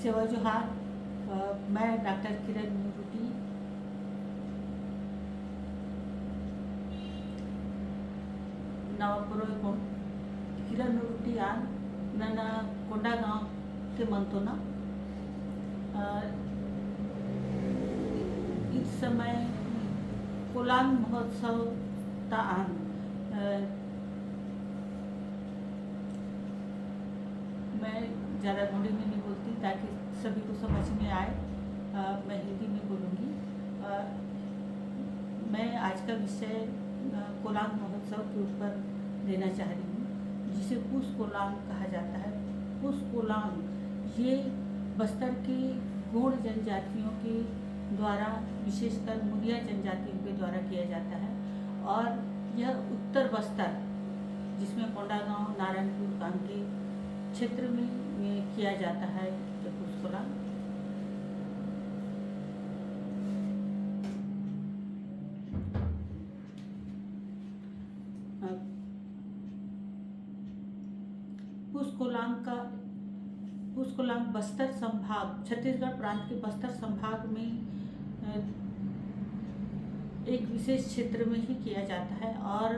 सेवा जोहार। मैं डॉक्टर किरण नुरुटी नवापुर किरण नुरुटी आन ನನ್ನ कोंडागांव के मंतोना। इस समय कोलांग महोत्सव ता आन मैं ज़्यादा गोंडी में नहीं बोलती ताकि सभी को समझ में आए। मैं हिंदी में बोलूँगी। मैं आज का विषय कोलांग महोत्सव के ऊपर देना चाह रही हूँ, जिसे पुस कोलांग कहा जाता है। पुस कोलांग ये बस्तर के गोंड जनजातियों के द्वारा, विशेषकर मुरिया जनजातियों के द्वारा किया जाता है। और यह उत्तर बस्तर, जिसमें कोंडागांव, नारायणपुर, कांके क्षेत्र में किया जाता है ये पुस कोलांग। पुस कोलांग बस्तर संभाग, छत्तीसगढ़ प्रांत के बस्तर संभाग में एक विशेष क्षेत्र में ही किया जाता है। और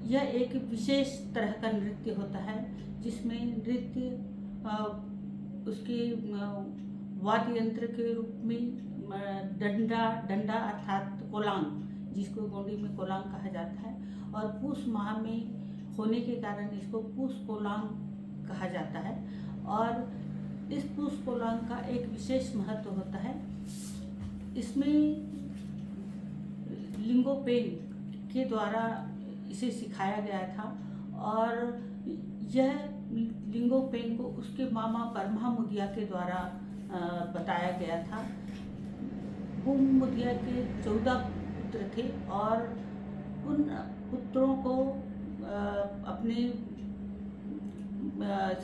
यह एक विशेष तरह का नृत्य होता है, जिसमें नृत्य उसके वाद्य यंत्र के रूप में डंडा अर्थात कोलांग, जिसको गोंडी में कोलांग कहा जाता है, और पुस माह में होने के कारण इसको पुस कोलांग कहा जाता है। और इस पुस कोलांग का एक विशेष महत्व होता है। इसमें लिंगोपेन के द्वारा इसे सिखाया गया था, और यह लिंगोपेन को उसके मामा परमहा मुदिया के द्वारा बताया गया था। बूम मुदिया के 14 पुत्र थे, और उन पुत्रों को अपने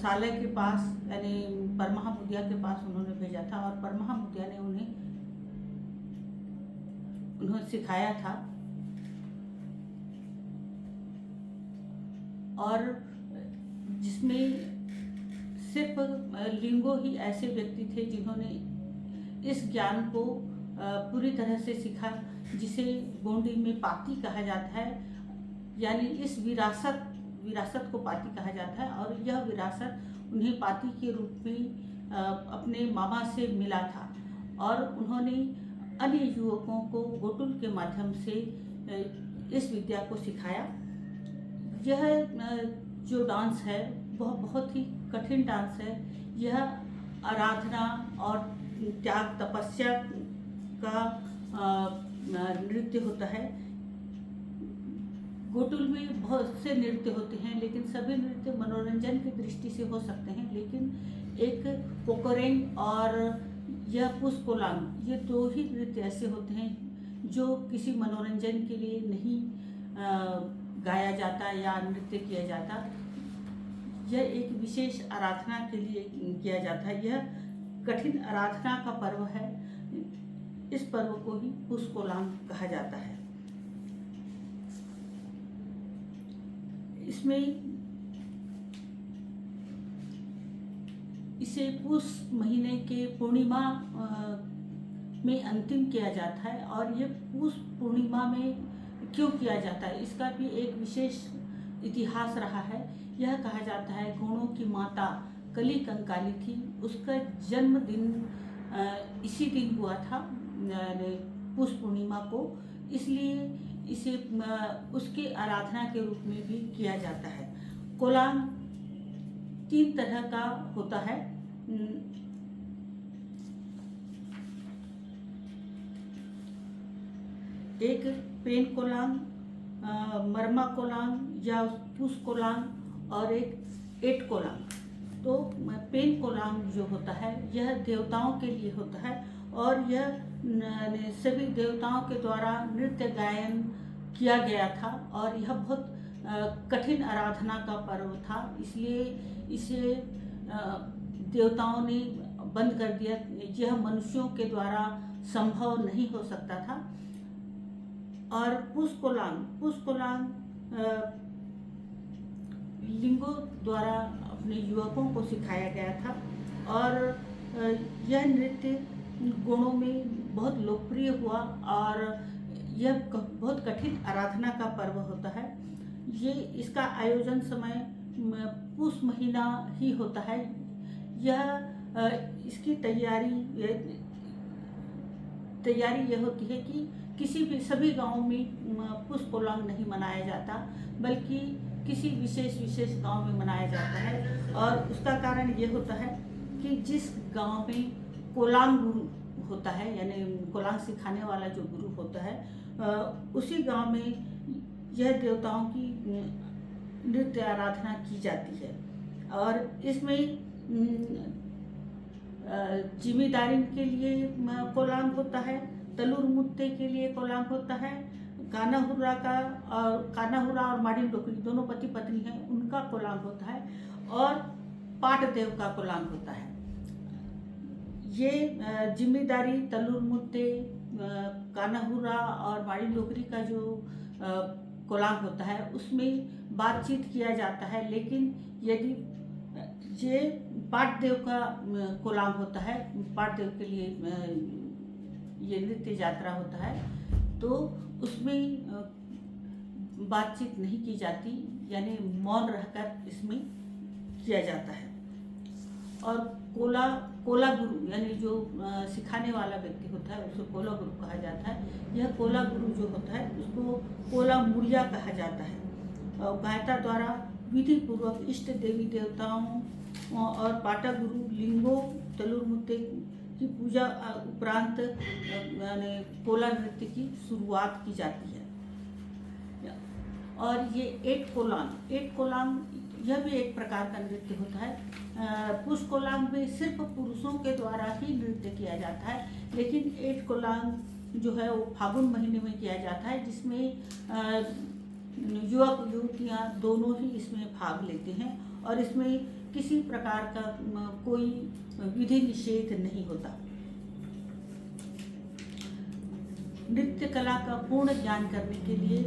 साले के पास, यानी परमहा मुदिया के पास उन्होंने भेजा था, और परमहा मुदिया ने उन्हें सिखाया था। और जिसमें सिर्फ लिंगो ही ऐसे व्यक्ति थे जिन्होंने इस ज्ञान को पूरी तरह से सीखा, जिसे गोंडी में पाती कहा जाता है। यानी इस विरासत को पाती कहा जाता है, और यह विरासत उन्हें पाती के रूप में अपने मामा से मिला था। और उन्होंने अन्य युवकों को गोटुल के माध्यम से इस विद्या को सिखाया। यह जो डांस है वह बहुत ही कठिन डांस है। यह आराधना और त्याग तपस्या का नृत्य होता है। गोटुल में बहुत से नृत्य होते हैं, लेकिन सभी नृत्य मनोरंजन की दृष्टि से हो सकते हैं। लेकिन एक पोकोरेंग और यह पुस कोलांग, ये 2 ही नृत्य ऐसे होते हैं जो किसी मनोरंजन के लिए नहीं गाया जाता या नृत्य किया जाता। यह एक विशेष आराधना के लिए किया जाता है। यह कठिन आराधना का पर्व है। इस पर्व को ही पुस कोलांग कहा जाता है। इसमें इसे पुस महीने के पूर्णिमा में अंतिम किया जाता है। और ये पुस पूर्णिमा में क्यों किया जाता है, इसका भी एक विशेष इतिहास रहा है। यह कहा जाता है गोणों की माता कली कंकाली थी, उसका जन्मदिन इसी दिन हुआ था, पुस पूर्णिमा को। इसलिए इसे उसकी आराधना के रूप में भी किया जाता है। कोलांग 3 तरह का होता है। एक पेन कोलांग, मरमा कोलांग या पुस कोलांग, और एक एट कोलांग। तो पेन कोलांग जो होता है यह देवताओं के लिए होता है, और यह सभी देवताओं के द्वारा नृत्य गायन किया गया था। और यह बहुत कठिन आराधना का पर्व था, इसलिए इसे देवताओं ने बंद कर दिया। यह मनुष्यों के द्वारा संभव नहीं हो सकता था। और पुस कोलांग लिंगो द्वारा अपने युवकों को सिखाया गया था। और यह नृत्य गोंडों में बहुत लोकप्रिय हुआ और यह बहुत कठिन आराधना का पर्व होता है। ये इसका आयोजन समय पुष महीना ही होता है। इसकी तैयारी यह होती है कि सभी गांवों में पुष कोलांग नहीं मनाया जाता, बल्कि किसी विशेष गांव में मनाया जाता है। और उसका कारण ये होता है कि जिस गांव में कोलांग गुरु होता है, यानी कोलांग सिखाने वाला जो गुरु होता है, उसी गांव में यह देवताओं की नृत्य आराधना की जाती है। और इसमें जिम्मेदारी के लिए कोलांग होता है, तलुर मुत्ते के लिए कोलांग होता है, कानाहुरा और माडिन डोकरी दोनों पति पत्नी हैं, उनका कोलांग होता है, और पाट देव का कोलांग होता है। ये जिम्मेदारी तलुर मुत्ते, कानाहुरा और माडिन डोकरी का जो कोलांग होता है उसमें बातचीत किया जाता है। लेकिन यदि ये पाट देव का कोलांग होता है, पाट देव के लिए ये नृत्य यात्रा होता है, तो उसमें बातचीत नहीं की जाती, यानी मौन रहकर इसमें किया जाता है। और कोला गुरु, यानी जो सिखाने वाला व्यक्ति होता है उसको कोला गुरु कहा जाता है। यह कोला गुरु जो होता है उसको कोला मुड़िया कहा जाता है। गायता द्वारा विधि पूर्वक इष्ट देवी देवताओं और पाटा गुरु लिंगो तलुर मुत्ते की पूजा उपरांत यानी कोला नृत्य की शुरुआत की जाती है। और ये एट कोलांग यह भी एक प्रकार का नृत्य होता है। पुष कोलांग में सिर्फ पुरुषों के द्वारा ही नृत्य किया जाता है, लेकिन एट कोलांग जो है वो फागुन महीने में किया जाता है, जिसमें युवक युवतियाँ दोनों ही इसमें भाग लेते हैं और इसमें किसी प्रकार का कोई विधि निषेध नहीं होता। नृत्य कला का पूर्ण ज्ञान करने के लिए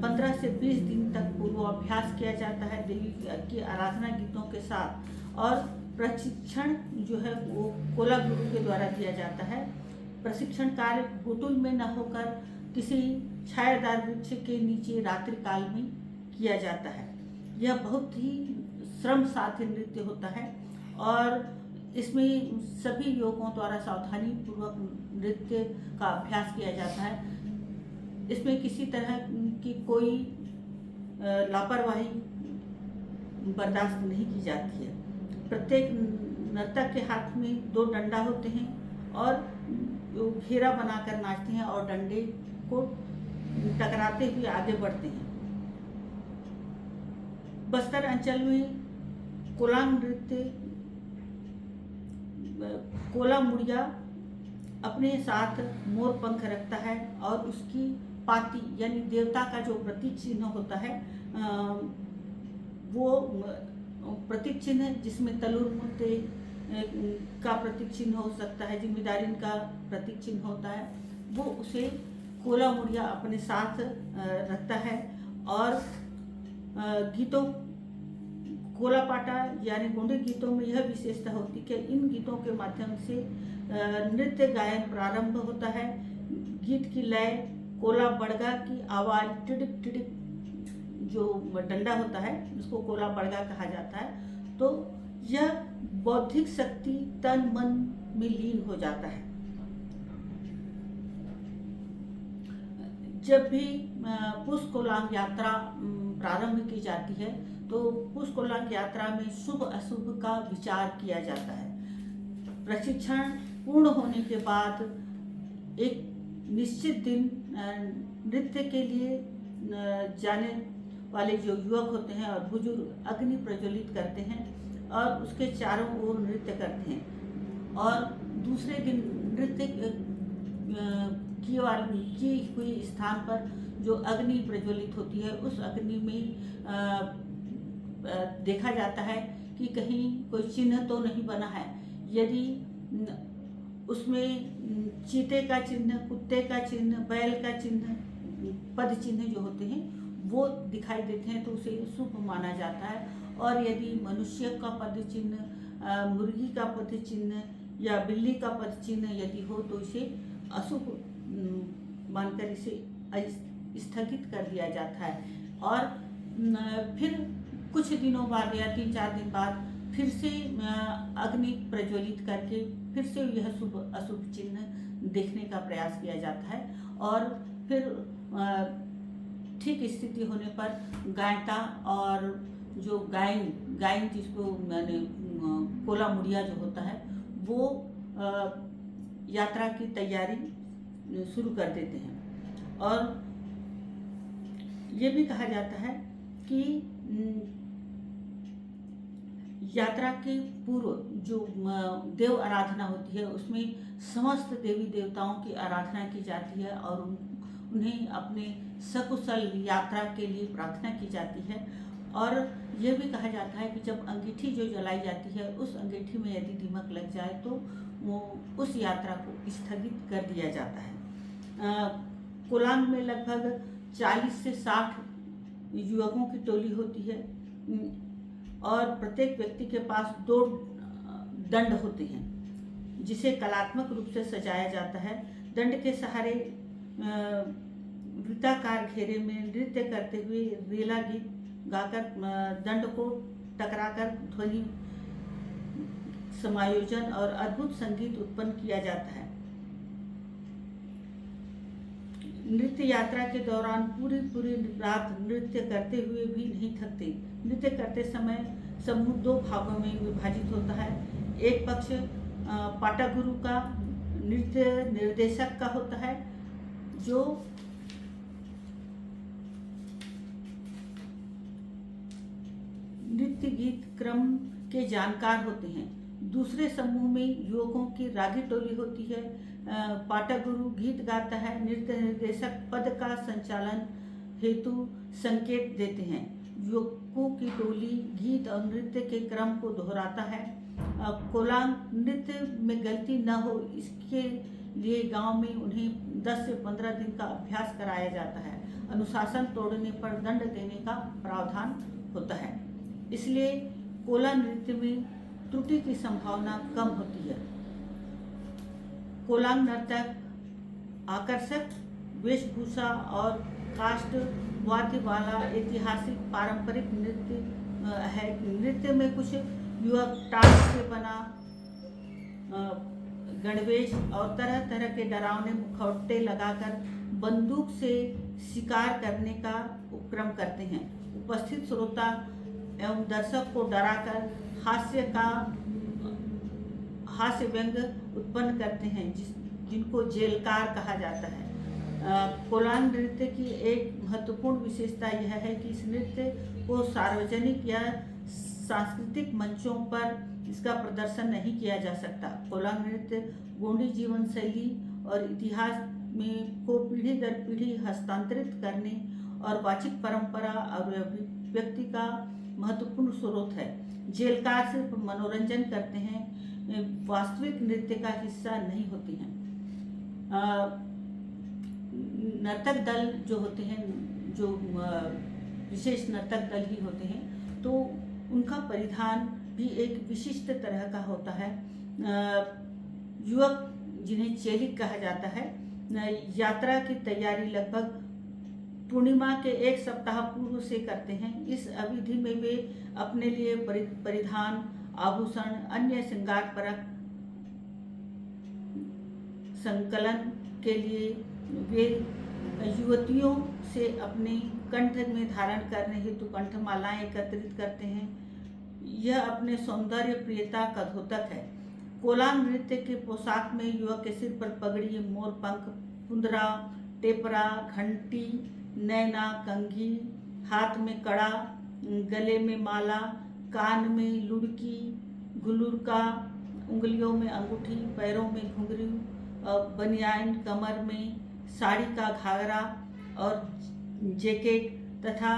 15 से 20 दिन तक पूर्वाभ्यास किया जाता है देवी की आराधना गीतों के साथ, और प्रशिक्षण जो है वो कोला गुरु के द्वारा दिया जाता है। प्रशिक्षण कार्य गुटुल में न होकर किसी छायादार वृक्ष के नीचे रात्रि काल में किया जाता है। यह बहुत ही श्रम साध्य नृत्य होता है और इसमें सभी युवकों द्वारा सावधानी पूर्वक नृत्य का अभ्यास किया जाता है। इसमें किसी तरह की कोई लापरवाही बर्दाश्त नहीं की जाती है। प्रत्येक नर्तक के हाथ में 2 डंडा होते हैं और घेरा बनाकर नाचते हैं और डंडे को टकराते हुए आगे बढ़ते हैं। बस्तर अंचल में कोलांग नृत्य कोला मुड़िया अपने साथ मोर पंख रखता है और उसकी पाती यानी देवता का जो प्रतीक चिन्ह होता है वो प्रतीक चिन्ह जिसमें तलुर मुत्ते का प्रतीक चिन्ह हो सकता है, जिम्मेदारी का प्रतीक चिन्ह होता है, वो उसे कोला मुड़िया अपने साथ रखता है। और गीतों कोला पाटा यानी गोंडी गीतों में यह विशेषता होती है कि इन गीतों के माध्यम से नृत्य गायन प्रारंभ होता है। गीत की लय कोला बड़गा की आवाज़ टिड़िक टिड़िक जो डंडा होता है उसको कोला बड़गा कहा जाता है। तो यह बौद्धिक शक्ति तन मन में लीन हो जाता है। जब भी पुष कोलांग यात्रा प्रारंभ की जाती है तो पुष कोलांग यात्रा में शुभ अशुभ का विचार किया जाता है। प्रशिक्षण पूर्ण होने के बाद एक निश्चित दिन नृत्य के लिए जाने वाले जो युवक होते हैं और बुजुर्ग अग्नि प्रज्वलित करते हैं और उसके चारों ओर नृत्य करते हैं। और दूसरे दिन नृत्य की हुई स्थान पर जो अग्नि प्रज्वलित होती है उस अग्नि में देखा जाता है कि कहीं कोई चिन्ह तो नहीं बना है। यदि उसमें चीते का चिन्ह, कुत्ते का चिन्ह, बैल का चिन्ह, पद चिन्ह जो होते हैं वो दिखाई देते हैं तो उसे शुभ माना जाता है। और यदि मनुष्य का पद चिन्ह, मुर्गी का पद चिन्ह या बिल्ली का पद चिन्ह यदि हो तो इसे अशुभ मानकर इसे स्थगित कर दिया जाता है। और फिर कुछ दिनों बाद या 3-4 दिन बाद फिर से अग्नि प्रज्वलित करके फिर से यह शुभ अशुभ चिन्ह देखने का प्रयास किया जाता है। और फिर ठीक स्थिति होने पर गायता और जो गायन जिसको मैंने कोला मुड़िया जो होता है वो यात्रा की तैयारी शुरू कर देते हैं। और ये भी कहा जाता है कि यात्रा के पूर्व जो देव आराधना होती है उसमें समस्त देवी देवताओं की आराधना की जाती है और उन्हें अपने सकुशल यात्रा के लिए प्रार्थना की जाती है। और यह भी कहा जाता है कि जब अंगीठी जो जलाई जाती है उस अंगीठी में यदि दीमक लग जाए तो वो उस यात्रा को स्थगित कर दिया जाता है। कोलांग में लगभग 40 से 60 युवकों की टोली होती है और प्रत्येक व्यक्ति के पास 2 दंड होते हैं जिसे कलात्मक रूप से सजाया जाता है। दंड के सहारे वृत्ताकार घेरे में नृत्य करते हुए रेला गीत गाकर दंड को टकराकर ध्वनि समायोजन और अद्भुत संगीत उत्पन्न किया जाता है। नृत्य यात्रा के दौरान पूरी रात नृत्य करते हुए भी नहीं थकते। नृत्य करते समय समूह 2 भागों में विभाजित होता है। एक पक्ष पाटागुरु का नृत्य निर्देशक का होता है जो नृत्य गीत क्रम के जानकार होते हैं। दूसरे समूह में युवकों की रागी टोली होती है। पाटागुरु गीत गाता है, नृत्य निर्देशक पद का संचालन हेतु संकेत देते हैं। युवकों की टोली गीत और नृत्य के क्रम को दोहराता है। कोलांग नृत्य में गलती न हो इसके लिए गांव में उन्हें 10 से 15 दिन का अभ्यास कराया जाता है। अनुशासन तोड़ने पर दंड देने का प्रावधान होता है। इसलिए कोला नृत्य में त्रुटि की संभावना कम होती है। कोलांग नर्तक आकर्षक वेशभूषा और काष्ठ वाद्य वाला ऐतिहासिक पारंपरिक नृत्य है। नृत्य में कुछ युवक टाट से बना गणवेश और तरह तरह के डरावने मुखौटे लगाकर बंदूक से शिकार करने का उपक्रम करते हैं। उपस्थित श्रोता एवं दर्शक को डराकर हास्य व्यंग उत्पन्न करते हैं जिनको जेलकार कहा जाता है। कोलांग नृत्य की एक महत्वपूर्ण विशेषता यह है कि इस नृत्य को सार्वजनिक या सांस्कृतिक मंचों पर इसका प्रदर्शन नहीं किया जा सकता। कोलांग नृत्य गोंडी जीवन शैली और इतिहास में को पीढ़ी दर पीढ़ी हस्तांतरित करने और वाचिक परंपरा और व्यक्ति का महत्वपूर्ण स्रोत है। जेलकार सिर्फ मनोरंजन करते हैं, वास्तविक नृत्य का हिस्सा नहीं होते हैं। नर्तक दल जो होते हैं, जो विशेष नर्तक दल ही होते हैं, तो उनका परिधान भी एक विशिष्ट तरह का होता है। युवक जिन्हें चेलिक कहा जाता है, यात्रा की तैयारी लगभग पूर्णिमा के 1 सप्ताह पूर्व से करते हैं। इस अवधि में वे अपने लिए परिधान, आभूषण, अन्य श्रृंगारपरक संकलन के लिए वे युवतियों से अपने कंठ में धारण करने हेतु कंठमालाएं एकत्रित करते हैं। यह अपने सौंदर्य प्रियता का द्योतक है। कोलांग नृत्य के पोशाक में युवक के सिर पर पगड़ी, मोरपंख, पुंदरा, टेपरा, घंटी, नैना, कंघी, हाथ में कड़ा, गले में माला, कान में लुड़की, घुलुरका, उंगलियों में अंगूठी, पैरों में घुंघरू, बनियान, कमर में साड़ी का घाघरा और जैकेट तथा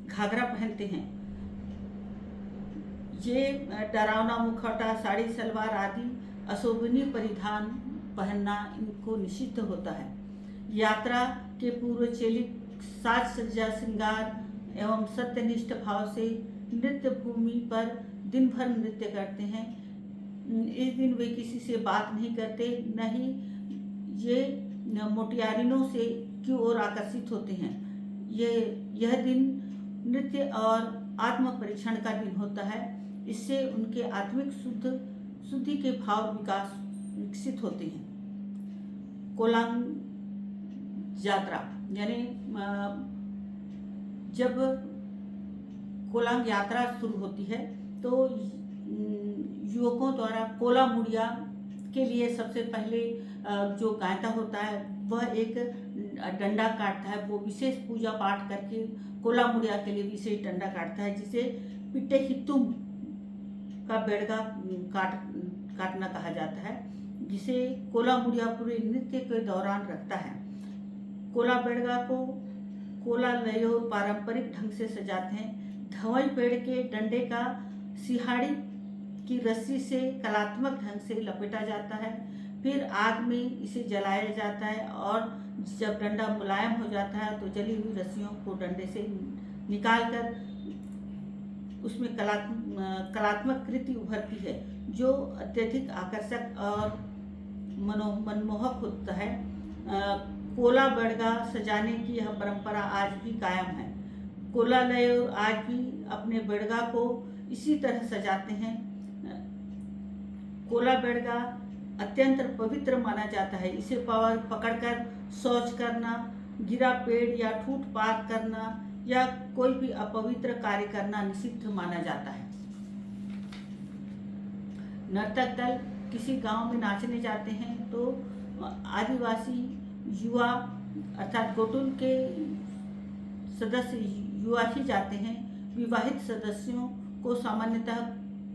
घाघरा पहनते हैं। ये डरावना मुखौटा, साड़ी, सलवार आदि अशोभनीय परिधान पहनना इनको निषिद्ध होता है। यात्रा के पूर्व चेलिक साज सज्जा श्रृंगार एवं सत्यनिष्ठ भाव से नृत्य भूमि पर दिन भर नृत्य करते हैं। इस दिन वे किसी से बात नहीं करते, न ही ये मोटियारिनों से की ओर आकर्षित होते हैं। यह दिन नृत्य और आत्म परीक्षण का दिन होता है। इससे उनके आत्मिक शुद्धि के भाव विकसित होते हैं। कोलांग यात्रा यानी जब कोलांग यात्रा शुरू होती है तो युवकों द्वारा कोला मुड़िया के लिए सबसे पहले जो गायता होता है वह एक डंडा काटता है। वो विशेष पूजा पाठ करके कोला मुड़िया के लिए विशेष डंडा काटता है, जिसे पिट्टे हितुम का बेड़गा काटना कहा जाता है, जिसे कोला मुड़िया पूरे नृत्य के दौरान रखता है। कोला बेड़गा को कोला लयो पारंपरिक ढंग से सजाते हैं। धवई पेड़ के डंडे का सिहाड़ी की रस्सी से कलात्मक ढंग से लपेटा जाता है। फिर आग में इसे जलाया जाता है और जब डंडा मुलायम हो जाता है तो जली हुई रस्सियों को डंडे से निकालकर उसमें कलात्मक कृति उभरती है, जो अत्यधिक आकर्षक और मनमोहक होता है। कोला बेड़गा सजाने की यह परंपरा आज भी कायम है। कोला लय आज भी अपने बेड़गा को इसी तरह सजाते हैं। कोला बेड़गा अत्यंत पवित्र माना जाता है। इसे पकड़कर शौच करना, गिरा पेड़ या ठूठ पार करना या कोई भी अपवित्र कार्य करना निषिद्ध माना जाता है। नर्तक दल किसी गांव में नाचने जाते हैं तो आदिवासी युवा अर्थात गोटुल के सदस्य युवा ही जाते हैं। विवाहित सदस्यों को सामान्यतः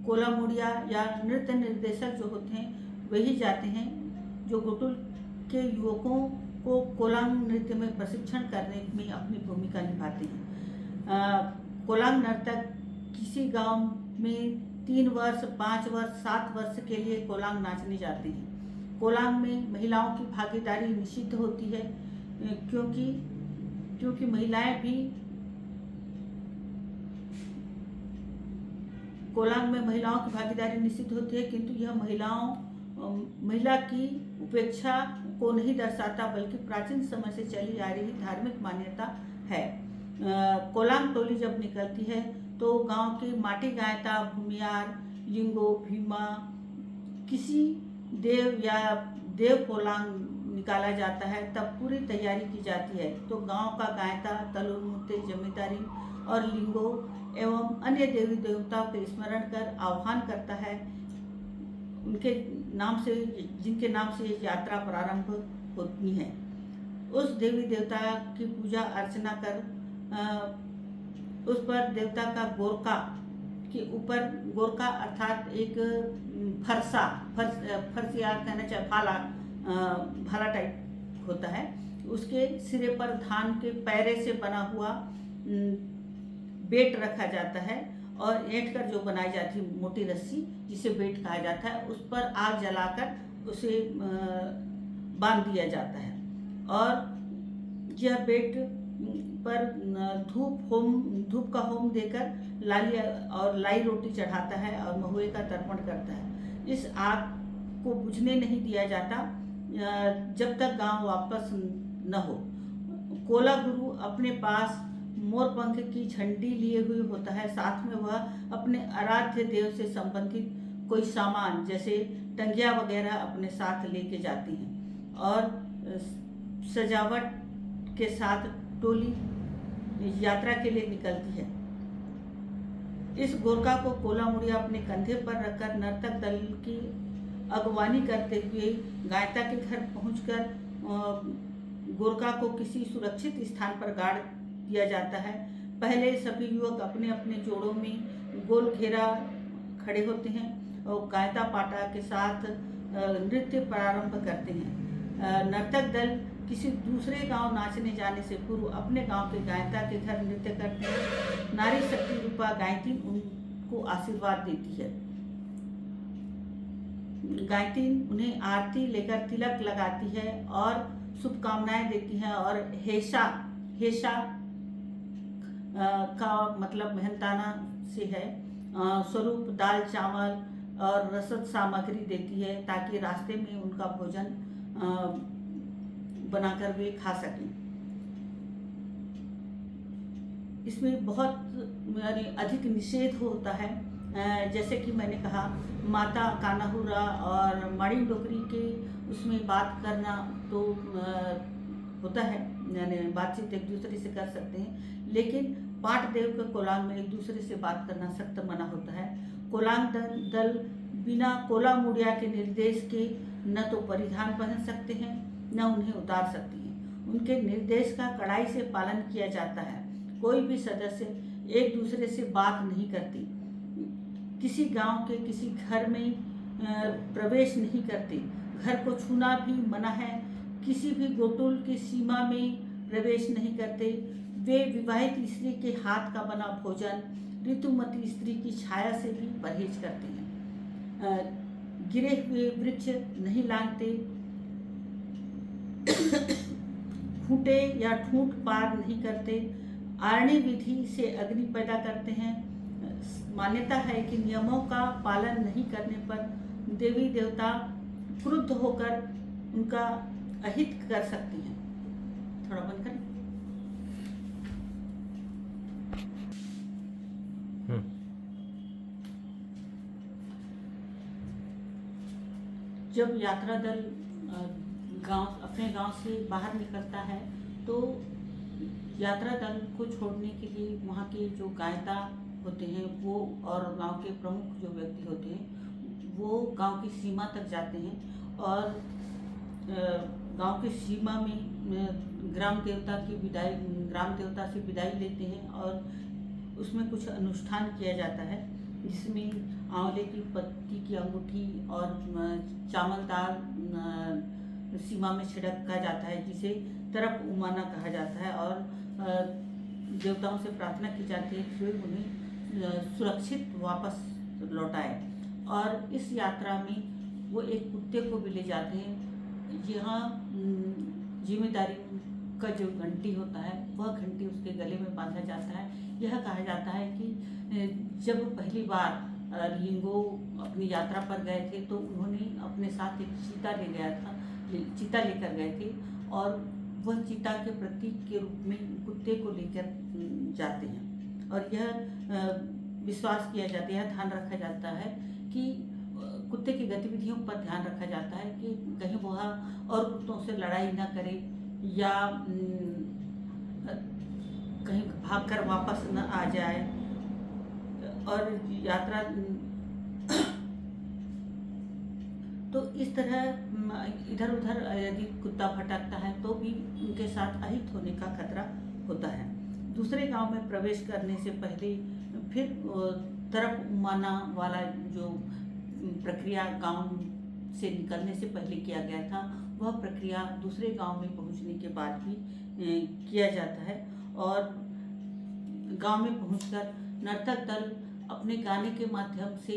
कोला मुड़िया या नृत्य निर्देशक जो होते हैं वही जाते हैं, जो गोटुल के युवकों को कोलांग नृत्य में प्रशिक्षण करने में अपनी भूमिका निभाते हैं। कोलांग नर्तक किसी गांव में 3 वर्ष, 5 वर्ष, 7 वर्ष के लिए कोलांग नाचने जाते हैं। कोलांग में महिलाओं की भागीदारी निषिद्ध होती है, क्योंकि महिलाएं भी कोलांग में महिलाओं की भागीदारी निषिद्ध होती है, किंतु यह महिला की उपेक्षा को नहीं दर्शाता, बल्कि प्राचीन समय से चली आ रही धार्मिक मान्यता है। कोलांग टोली जब निकलती है तो गांव के माटी गायता, भूमियार, लिंगो, भीमा, किसी देव या देव कोलांग निकाला जाता है, तब पूरी तैयारी की जाती है। तो गांव का गायता तलुर मुत्ते, जमींदारी और लिंगो एवं अन्य देवी देवताओं के स्मरण कर आह्वान करता है, उनके नाम से, जिनके नाम से यात्रा प्रारंभ होती है। उस देवी देवता की पूजा अर्चना कर उस पर देवता का गोरका के ऊपर, गोरका अर्थात एक फर्श या कहना चाहिए भाला टाइप होता है, उसके सिरे पर धान के पैरे से बना हुआ बेट रखा जाता है और ऐंठ कर जो बनाई जाती है मोटी रस्सी, जिसे बेट कहा जाता है, उस पर आग जलाकर उसे बांध दिया जाता है और यह बेट पर धूप का होम देकर लाली और लाई रोटी चढ़ाता है और महुए का तर्पण करता है। इस आग को बुझने नहीं दिया जाता जब तक गांव वापस न हो। कोला गुरु अपने पास मोरपंख की झंडी लिए हुए होता है, साथ में वह अपने आराध्य देव से संबंधित कोई सामान जैसे टंगिया वगैरह अपने साथ लेके जाती हैं और सजावट के साथ टोली यात्रा के लिए निकलती है। इस गोरका को कोला मुड़िया अपने कंधे पर रखकर नर्तक दल की अगवानी करते हुए गायता के घर पहुंचकर गोरका को किसी सुरक्षित स्थान पर गाड़ दिया जाता है। पहले सभी युवक अपने अपने जोड़ों में गोल घेरा खड़े होते हैं और गायता पाटा के साथ नृत्य प्रारंभ करते हैं। नर्तक दल किसी दूसरे गांव नाचने जाने से पूर्व अपने गांव के गायता के घर नृत्य करते हैं। नारी शक्ति रूपा गायतीन उनको आशीर्वाद देती है। गायतीन उन्हें आरती लेकर तिलक लगाती है और शुभकामनाएं देती है और हेशा का मतलब मेहनताना से है। स्वरूप दाल चावल और रसद सामग्री देती है ताकि रास्ते में उनका भोजन बनाकर वे खा सकें। इसमें बहुत यानी अधिक निषेध होता है, जैसे कि मैंने कहा माता कानाहुरा और माड़ी डोकरी के उसमें बात करना तो होता है, यानी बातचीत एक दूसरे से कर सकते हैं, लेकिन पाट देव के कोलांग में एक दूसरे से बात करना सख्त मना होता है। कोलांग दल बिना कोला मुड़िया के निर्देश के न तो परिधान पहन सकते हैं न उन्हें उतार सकते हैं। उनके निर्देश का कड़ाई से पालन किया जाता है। कोई भी सदस्य एक दूसरे से बात नहीं करती, किसी गांव के किसी घर में प्रवेश नहीं करते, घर को छूना भी मना है, किसी भी गोटुल की सीमा में प्रवेश नहीं करते। वे विवाहित स्त्री के हाथ का बना भोजन, ऋतुमती स्त्री की छाया से भी परहेज करते हैं। गिरे हुए वृक्ष नहीं लांघते, खूंटे या ठूंठ पार नहीं करते, आरणी विधि से अग्नि पैदा करते हैं। मान्यता है कि नियमों का पालन नहीं करने पर देवी देवता क्रुद्ध होकर उनका अहित कर सकते हैं। थोड़ा बंद करें। जब यात्रा दल अपने गांव से बाहर निकलता है तो यात्रा दल को छोड़ने के लिए वहाँ के जो गायता होते हैं वो और गांव के प्रमुख जो व्यक्ति होते हैं वो गांव की सीमा तक जाते हैं और गांव की सीमा में ग्राम देवता से विदाई लेते हैं और उसमें कुछ अनुष्ठान किया जाता है, जिसमें आंवले की पत्ती की अंगूठी और चावल दाल सीमा में छिड़का जाता है, जिसे तरफ उमाना कहा जाता है, और देवताओं से प्रार्थना की जाती है कि वे उन्हें सुरक्षित वापस लौटाए। और इस यात्रा में वो एक कुत्ते को भी ले जाते हैं। यहाँ जिम्मेदारी का जो घंटी होता है वह घंटी उसके गले में बांधा जाता है। यह कहा जाता है कि जब पहली बार लिंगो अपनी यात्रा पर गए थे तो उन्होंने अपने साथ एक चीता लेकर गए थे और वह चीता के प्रतीक के रूप में कुत्ते को लेकर जाते हैं। और यह विश्वास किया जाता है, ध्यान रखा जाता है कि कुत्ते की गतिविधियों पर ध्यान रखा जाता है कि कहीं वह और कुत्तों से लड़ाई न करे या कहीं भागकर वापस न आ जाए। और यात्रा तो इस तरह इधर उधर यदि कुत्ता भटकता है तो भी उनके साथ अहित होने का खतरा होता है। दूसरे गांव में प्रवेश करने से पहले फिर तरफ उमाना वाला जो प्रक्रिया गांव से निकलने से पहले किया गया था वह प्रक्रिया दूसरे गांव में पहुंचने के बाद भी किया जाता है। और गांव में पहुंचकर नर्तक दल अपने गाने के माध्यम से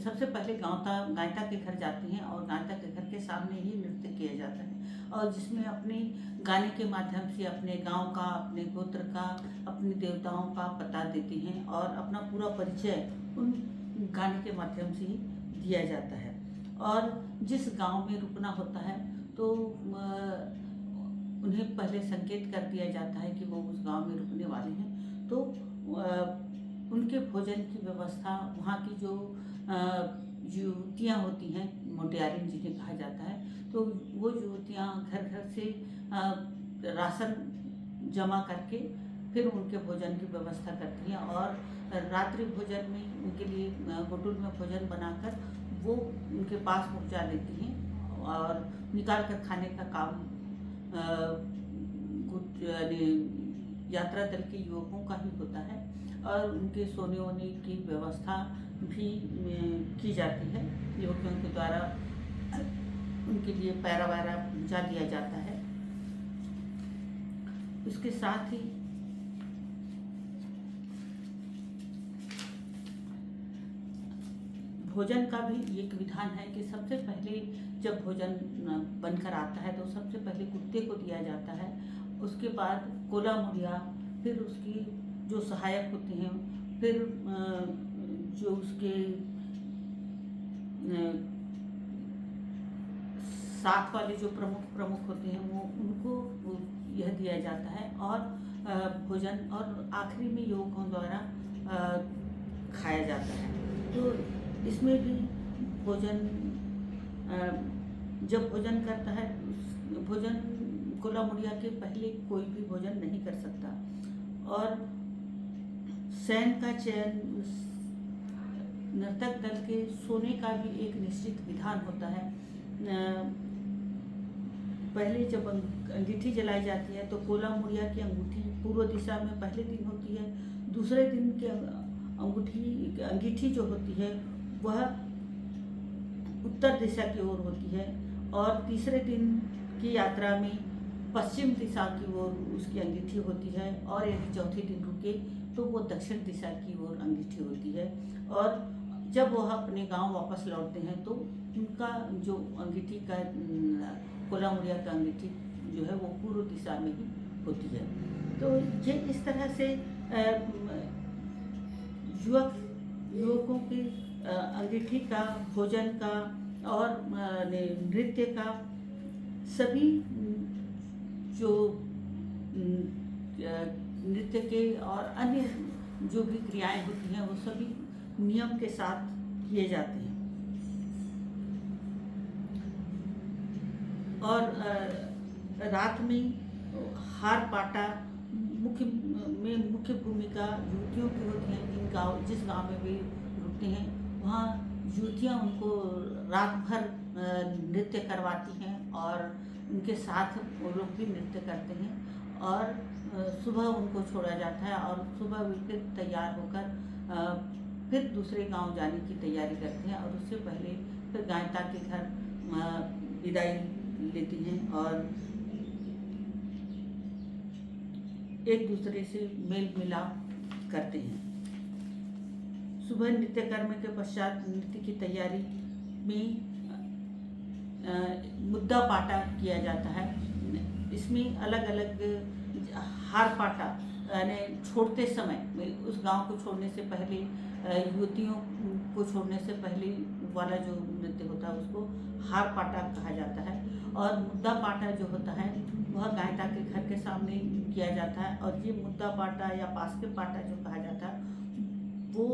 सबसे पहले गायता के घर जाते हैं और गायता के घर के सामने ही नृत्य किया जाता है, और जिसमें अपने गाने के माध्यम से अपने गांव का, अपने गोत्र का, अपने देवताओं का पता देते हैं और अपना पूरा परिचय उन गाने के माध्यम से ही दिया जाता है। और जिस गांव में रुकना होता है तो उन्हें पहले संकेत कर दिया जाता है कि वो उस गांव में रुकने वाले हैं, तो उनके भोजन की व्यवस्था वहाँ की जो युवतियाँ होती हैं, मोटियारिन जिन्हें कहा जाता है, तो वो युवतियाँ घर घर से राशन जमा करके फिर उनके भोजन की व्यवस्था करती हैं और रात्रि भोजन में उनके लिए गोटुल में भोजन बनाकर वो उनके पास पहुंचा देती हैं और निकाल कर खाने का काम यात्रा दल के युवकों का ही होता है। और उनके सोने वोने की व्यवस्था भी की जाती है, युवकों के द्वारा उनके लिए पैरा वैरा पहुँचा दिया जाता है। इसके साथ ही भोजन का भी एक विधान है कि सबसे पहले जब भोजन बनकर आता है तो सबसे पहले कुत्ते को दिया जाता है, उसके बाद कोला मुड़िया, फिर उसकी जो सहायक होते हैं, फिर जो उसके साथ वाले जो प्रमुख होते हैं वो उनको यह दिया जाता है, और भोजन और आखिरी में युवकों द्वारा खाया जाता है। तो इसमें भी भोजन, जब भोजन करता है, भोजन कोला मुड़िया के पहले कोई भी भोजन नहीं कर सकता। और शयन का चयन, नर्तक दल के सोने का भी एक निश्चित विधान होता है। पहले जब अंगीठी जलाई जाती है तो कोला मुड़िया की अंगूठी पूर्व दिशा में पहले दिन होती है, दूसरे दिन की अंगीठी जो होती है वह उत्तर दिशा की ओर होती है, और तीसरे दिन की यात्रा में पश्चिम दिशा की ओर उसकी अंगीठी होती है, और यदि चौथे दिन रुके तो वो दक्षिण दिशा की ओर अंगीठी होती है। और जब वह अपने गांव वापस लौटते हैं तो उनका जो अंगीठी का, कोला मुड़िया का अंगीठी जो है वो पूर्व दिशा में ही होती है। तो ये इस तरह से युवकों की अंगीठी का, भोजन का और नृत्य का, सभी जो नृत्य के और अन्य जो भी क्रियाएं होती हैं वो सभी नियम के साथ किए जाते हैं। और रात में हार पाटा मुख्य भूमिका युवतियों की होती है। जिस गांव में वे रुकते हैं वहाँ युवतियाँ उनको रात भर नृत्य करवाती हैं, और उनके साथ वो लोग भी नृत्य करते हैं, और सुबह उनको छोड़ा जाता है, और सुबह वे फिर तैयार होकर फिर दूसरे गांव जाने की तैयारी करते हैं, और उससे पहले फिर गायता के घर विदाई लेती हैं और एक दूसरे से मेल मिलाप करते हैं। सुबह नृत्य कर्म के पश्चात नृत्य की तैयारी में मुद्दा पाटा किया जाता है। इसमें अलग अलग हार पाटा, यानी छोड़ते समय, उस गांव को छोड़ने से पहले, युवतियों को छोड़ने से पहले वाला जो नृत्य होता है उसको हार पाटा कहा जाता है। और मुद्दा पाटा जो होता है वह गायता के घर के सामने किया जाता है, और ये मुद्दा पाटा या पास के पाटा जो कहा जाता है वो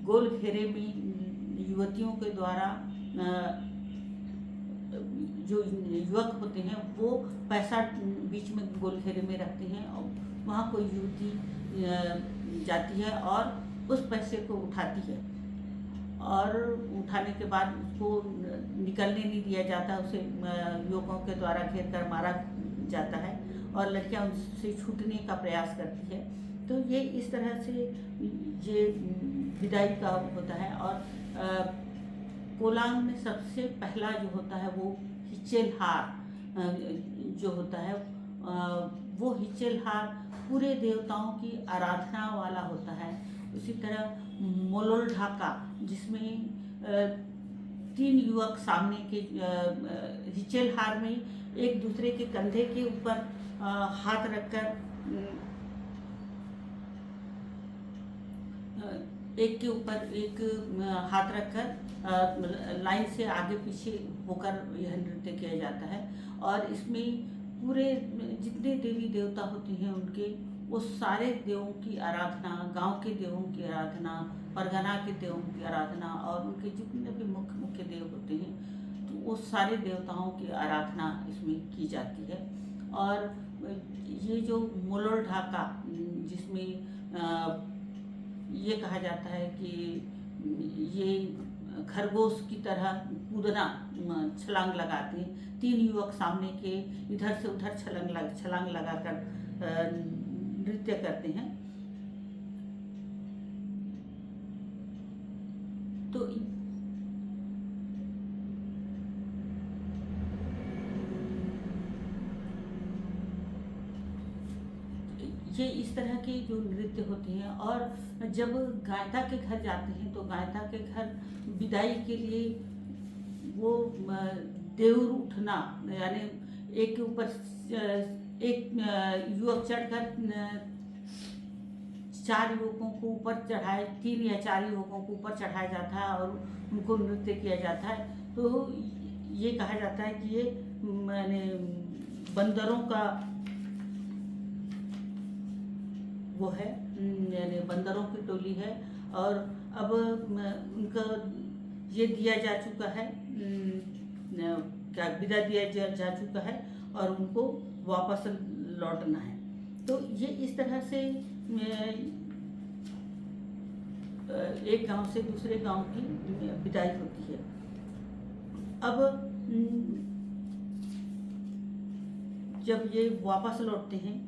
गोल घेरे में युवतियों के द्वारा, जो युवक होते हैं वो पैसा बीच में गोल घेरे में रखते हैं, और वहाँ कोई युवती जाती है और उस पैसे को उठाती है, और उठाने के बाद उसको निकलने नहीं दिया जाता, उसे युवकों के द्वारा घेर कर मारा जाता है, और लड़कियां उससे छूटने का प्रयास करती है। तो ये इस तरह से ये विदाई का होता है। और कोलांग में सबसे पहला जो होता है वो हिचेल हार जो होता है, वो हिचेल हार पूरे देवताओं की आराधना वाला होता है। उसी तरह मोलोल ढाका, जिसमें 3 युवक सामने के हिचेल हार में एक दूसरे के कंधे के ऊपर हाथ रखकर, एक के ऊपर एक हाथ रखकर लाइन से आगे पीछे होकर यह नृत्य किया जाता है। और इसमें पूरे जितने देवी देवता होते हैं उनके, वो सारे देवों की आराधना, गांव के देवों की आराधना, परगना के देवों की आराधना, और उनके जितने भी मुख्य देव होते हैं तो वो सारे देवताओं की आराधना इसमें की जाती है। और ये जो मोलोल ढाका, जिसमें ये कहा जाता है कि ये खरगोश की तरह कूदना, छलांग लगाते हैं, 3 युवक सामने के इधर से उधर छलांग लगाकर नृत्य करते हैं। तो ये इस तरह के जो नृत्य होते हैं। और जब गायता के घर जाते हैं तो गायता के घर विदाई के लिए वो देउर उठना, यानी एक के ऊपर एक युवक चढ़कर 4 युवकों को ऊपर चढ़ाए, 3 या 4 युवकों को ऊपर चढ़ाया जाता है और उनको नृत्य किया जाता है। तो ये कहा जाता है कि ये माने बंदरों का वो है, यानी बंदरों की टोली है। और अब उनका ये दिया जा चुका है, क्या विदा दिया जा चुका है और उनको वापस लौटना है। तो ये इस तरह से एक गांव से दूसरे गांव की विदाई होती है। अब जब ये वापस लौटते हैं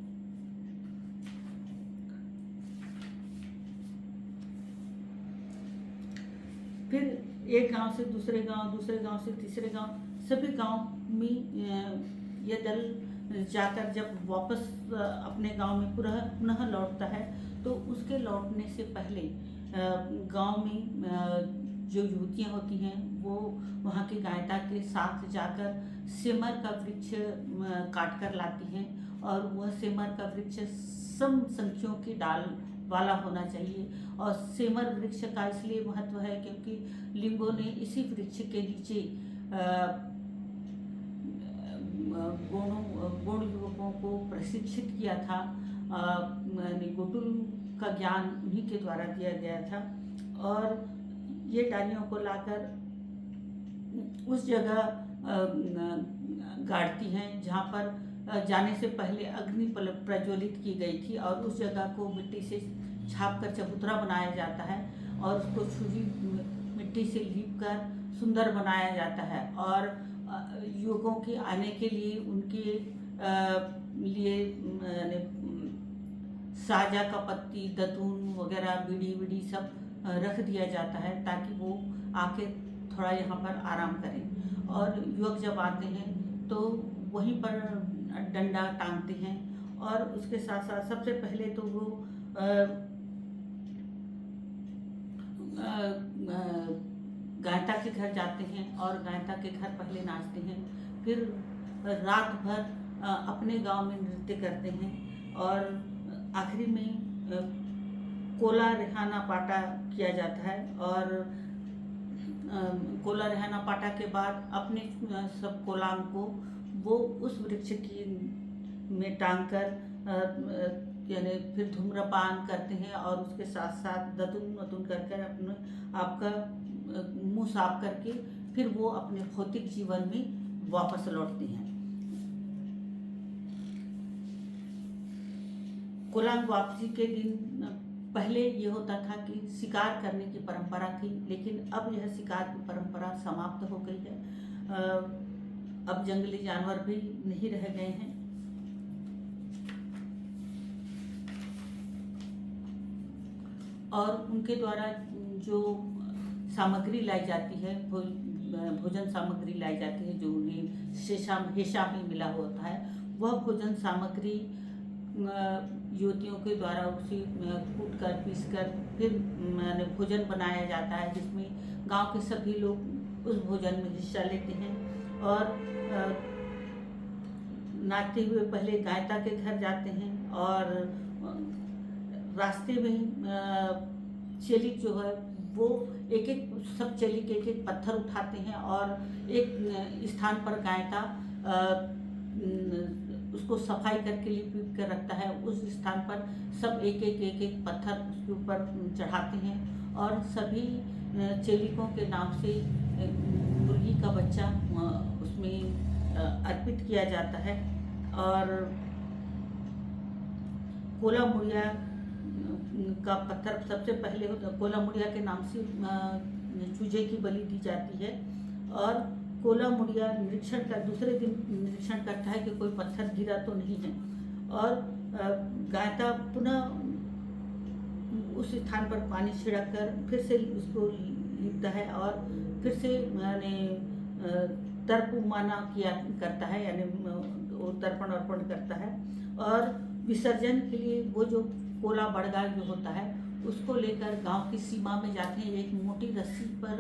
फिर एक गांव से दूसरे गांव से तीसरे गांव, सभी गांव में ये दल जाकर जब वापस अपने गांव में पुनः लौटता है, तो उसके लौटने से पहले गांव में जो युवतियां होती हैं वो वहाँ की गायता के साथ जाकर सेमर का वृक्ष काट कर लाती हैं। और वह सेमर का वृक्ष सम संख्यों की डाल वाला होना चाहिए। और सेमर वृक्ष का इसलिए महत्व है क्योंकि लिंगो ने इसी वृक्ष के नीचे गौण युवकों को प्रशिक्षित किया था। गोटुल का ज्ञान उन्हीं के द्वारा दिया गया था। और ये डालियों को लाकर उस जगह गाड़ती हैं जहाँ पर जाने से पहले अग्नि प्रज्वलित की गई थी। और उस जगह को मिट्टी से छाप कर चबूतरा बनाया जाता है और उसको छुरी मिट्टी से लीप कर सुंदर बनाया जाता है। और युवकों के आने के लिए उनके लिए साजा का पत्ती, दतून वगैरह, बीड़ी सब रख दिया जाता है ताकि वो आके थोड़ा यहाँ पर आराम करें। और युवक जब आते हैं तो वहीं पर डंडा टांगते हैं। और उसके साथ साथ सबसे पहले तो वो गायता के घर जाते हैं और गायता के घर पहले नाचते हैं। फिर रात भर अपने गांव में नृत्य करते हैं और आखिरी में कोला रिहाना पाटा किया जाता है। और कोला रिहाना पाटा के बाद अपने सब कोलांग को वो उस वृक्ष की में टांग कर यानी फिर धूम्रपान करते हैं और उसके साथ साथ दतून कर अपने आपका मुंह साफ करके फिर वो अपने भौतिक जीवन में वापस लौटते हैं। कोलांग वापसी के दिन पहले ये होता था कि शिकार करने की परंपरा थी, लेकिन अब यह शिकार की परंपरा समाप्त हो गई है। अब जंगली जानवर भी नहीं रह गए हैं। और उनके द्वारा जो सामग्री लाई जाती है, भोजन सामग्री लाई जाती है जो उन्हें हेशा में मिला होता है, वह भोजन सामग्री युवतियों के द्वारा उसे कूट कर पीस कर फिर भोजन बनाया जाता है, जिसमें गांव के सभी लोग उस भोजन में हिस्सा लेते हैं। और नाचते हुए पहले गायता के घर जाते हैं और रास्ते में चेलिक जो है वो सब चेलिक एक पत्थर उठाते हैं और एक स्थान पर गायता उसको सफाई करके लिप कर रखता है। उस स्थान पर सब एक पत्थर उसके ऊपर चढ़ाते हैं और सभी चेलिकों के नाम से मुर्गी का बच्चा उसमें अर्पित किया जाता है। और कोला मुड़िया का पत्थर सबसे पहले कोला मुड़िया के नाम से चूजे की बलि दी जाती है। और कोला मुड़िया दूसरे दिन निरीक्षण करता है कि कोई पत्थर गिरा तो नहीं है। और गायता पुनः उस स्थान पर पानी छिड़क कर फिर से उसको लिपता है और फिर से तर्पमाना करता है, यानी वो तर्पण अर्पण करता है। और विसर्जन के लिए वो जो कोला बड़गा जो होता है उसको लेकर गांव की सीमा में जाते हैं। एक मोटी रस्सी पर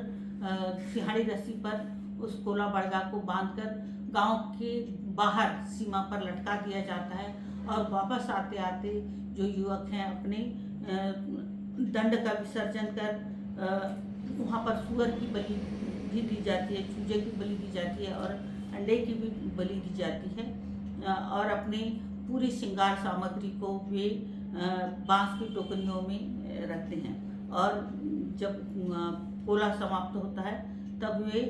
सिहाड़ी रस्सी पर उस कोला बड़गा को बांधकर गांव के बाहर सीमा पर लटका दिया जाता है। और वापस आते आते जो युवक हैं अपने दंड का विसर्जन कर वहाँ पर सुअर की बलि भी दी जाती है, चूजे की बलि दी जाती है और अंडे की भी बलि दी जाती है। और अपने पूरी श्रृंगार सामग्री को वे बांस की टोकरियों में रखते हैं और जब पोला समाप्त होता है तब वे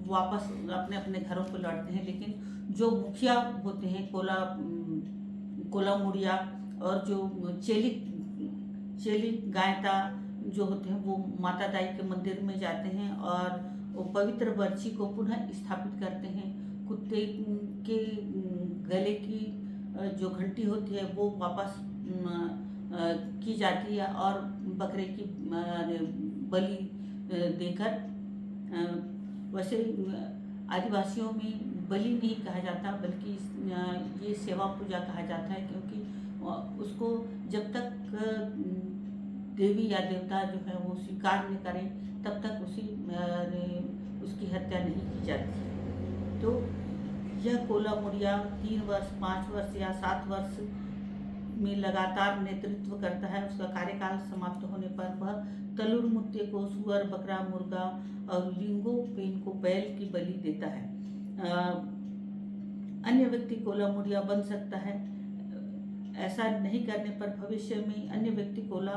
वापस अपने अपने घरों को लौटते हैं। लेकिन जो मुखिया होते हैं कोला मुड़िया और जो चेली गायता जो होते हैं वो माता दाई के मंदिर में जाते हैं और वो पवित्र बर्छी को पुनः स्थापित करते हैं। कुत्ते के गले की जो घंटी होती है वो वापस की जाती है और बकरे की बलि देकर, वैसे आदिवासियों में बलि नहीं कहा जाता बल्कि ये सेवा पूजा कहा जाता है, क्योंकि उसको जब तक देवी या देवता जो है वो स्वीकार नहीं करें तब तक उसकी हत्या नहीं की जाती। तो यह कोला मुड़िया 3 वर्ष, 5 वर्ष या 7 वर्ष में लगातार नेतृत्व करता है। उसका कार्यकाल समाप्त होने पर वह तलुर मुत्ते को सुअर, बकरा, मुर्गा और लिंगो पेन को बैल की बलि देता है। अन्य व्यक्ति कोला मुड़िया बन सकता है। ऐसा नहीं करने पर भविष्य में अन्य व्यक्ति कोला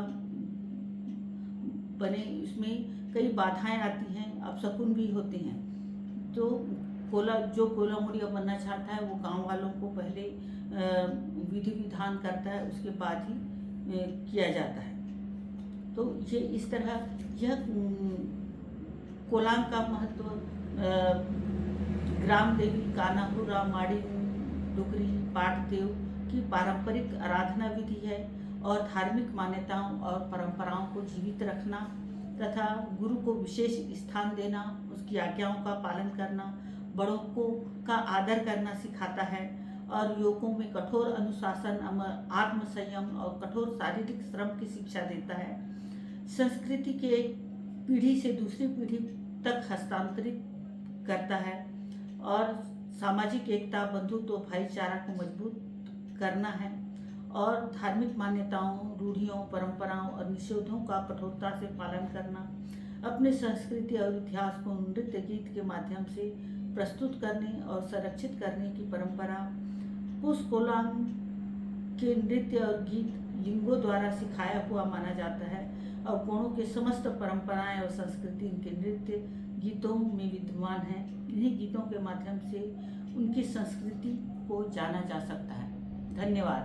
बने, इसमें कई बाधाएं आती हैं, अपशकुन भी होते हैं। तो जो कोला मुड़िया बनना चाहता है वो गांव वालों को पहले विधि विधान करता है, उसके बाद ही किया जाता है। तो ये इस तरह यह कोलांग का महत्व ग्राम देवी, कानाहुरा, माड़ी, डुगरी, पाटदेव की पारंपरिक आराधना विधि है और धार्मिक मान्यताओं और परंपराओं को जीवित रखना तथा गुरु को विशेष स्थान देना, उसकी आज्ञाओं का पालन करना, बड़ों का आदर करना सिखाता है और युवकों में कठोर अनुशासन, आत्मसंयम और कठोर शारीरिक श्रम की शिक्षा देता है। संस्कृति के एक पीढ़ी से दूसरी पीढ़ी तक हस्तांतरित करता है और सामाजिक एकता, बंधुत्व, भाईचारा को मजबूत करना है और धार्मिक मान्यताओं, रूढ़ियों, परंपराओं और निषेधों का कठोरता से पालन करना, अपने संस्कृति और इतिहास को नृत्य गीत के माध्यम से प्रस्तुत करने और संरक्षित करने की परंपरा पुस कोलांग के नृत्य और गीत लिंगो द्वारा सिखाया हुआ माना जाता है और कोणों के समस्त परंपराएं और संस्कृति इनके नृत्य गीतों में विद्यमान है। इन्हीं गीतों के माध्यम से उनकी संस्कृति को जाना जा सकता है। धन्यवाद।